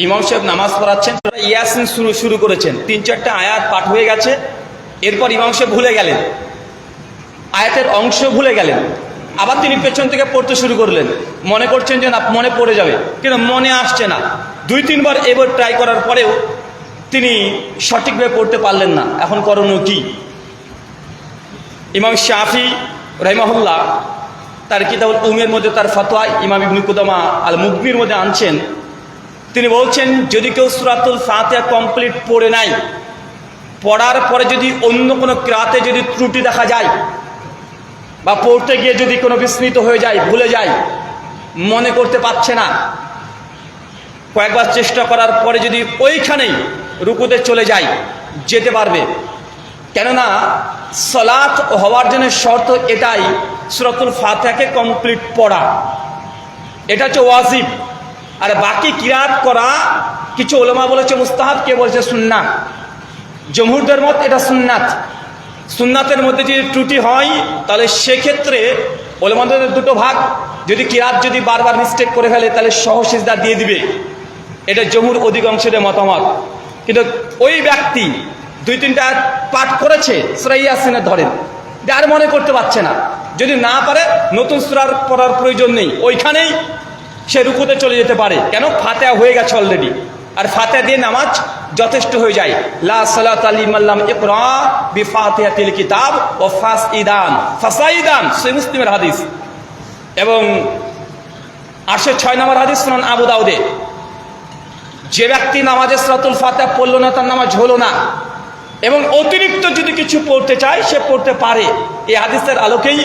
ইমাম সাহেব নামাজ পড়াচ্ছেন, ইয়াসিন শুরু করেছেন, 3-4টা আয়াত পাঠ হয়ে গেছে। এরপর ইমাম সাহেব ভুলে গেলেন, আয়াতের অংশ ভুলে গেলেন। আবার তিনি পেছন থেকে পড়তে শুরু করলেন, মনে করছেন যে না মনে পড়ে যাবে, কিন্তু মনে আসছে না। 2-3 বার এবার ট্রাই করার পরেও তিনি সঠিকভাবে পড়তে পারলেন না। এখন করণীয় কি? ইমাম শাফি রাহিমাহুল্লাহ তার কিতাবুল উমের মধ্যে তার ফতোয়া ইমাম ইবনে কুদামা আল মুগনির মধ্যে আনছেন। তিনি বলছেন, যদি কেউ সূরাতুল ফাতিহা কমপ্লিট পড়ে নাই, পড়ার পরে যদি অন্য কোনো কিরাতে যদি ত্রুটি দেখা যায় বা পড়তে গিয়ে যদি কোনো বিস্মৃত হয়ে যায়, ভুলে যায়, মনে করতে পারছে না, কয়েকবার চেষ্টা করার পরে যদি ওইখানেই রুকুতে চলে যায়, যেতে পারবে। কেননা সালাত হওয়ার জন্য শর্ত এটাই, সূরাতুল ফাতিহাকে কমপ্লিট পড়া, এটা হচ্ছে ওয়াজিব। আর বাকি কিরাত করা কিছু উলামা বলেছে মুস্তাহাব, কে বলেছে সুন্নাত। জমহুরদের মত এটা সুন্নাত। সুন্নাতের মধ্যে যদি ত্রুটি হয় তাহলে সেক্ষেত্রে উলামাদের দুটো ভাগ, যদি কিরাত যদি বারবার মিস্টেক করে ফেলে তাহলে সহ সিজদা দিয়ে দিবে, এটা জমহুর অধিকাংশের মতামত। কিন্তু ওই ব্যক্তি 2-3টা পাঠ করেছে, সূরা ইয়াসিনের ধরেন, আর মনে করতে পারছে না, যদি না পারে নতুন সূরার পড়ার প্রয়োজন নেই, ওইখানেই সে রুকুতে চলে যেতে পারে। কেন? ফাতিহা হয়ে গেছে অলরেডি, আর ফাতিহা দিয়ে নামাজ যথেষ্ট হয়ে যায়। লা সালাতা লিমান লাম ইকরা বিফাতিহাতিল কিতাব ওয়া ফাসাইদান, সহিহ মুসলিমের হাদিস। এবং 806 নম্বর হাদিস সুনান আবু দাউদে, যে ব্যক্তি নামাজে সূরাতুল ফাতিহা পড়ল না তার নামাজ হলো না, এবং অতিরিক্ত যদি কিছু পড়তে চায় সে পড়তে পারে। এই হাদিসের আলোকেই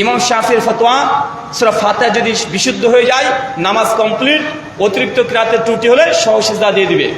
ইমাম শাফির ফতোয়া, সূরা ফাতিহা যদি বিশুদ্ধ হয়ে যায় নামাজ কমপ্লিট, অতিরিক্ত কিরাতের ত্রুটি হলে সহ সিজদা দিয়ে দিবে।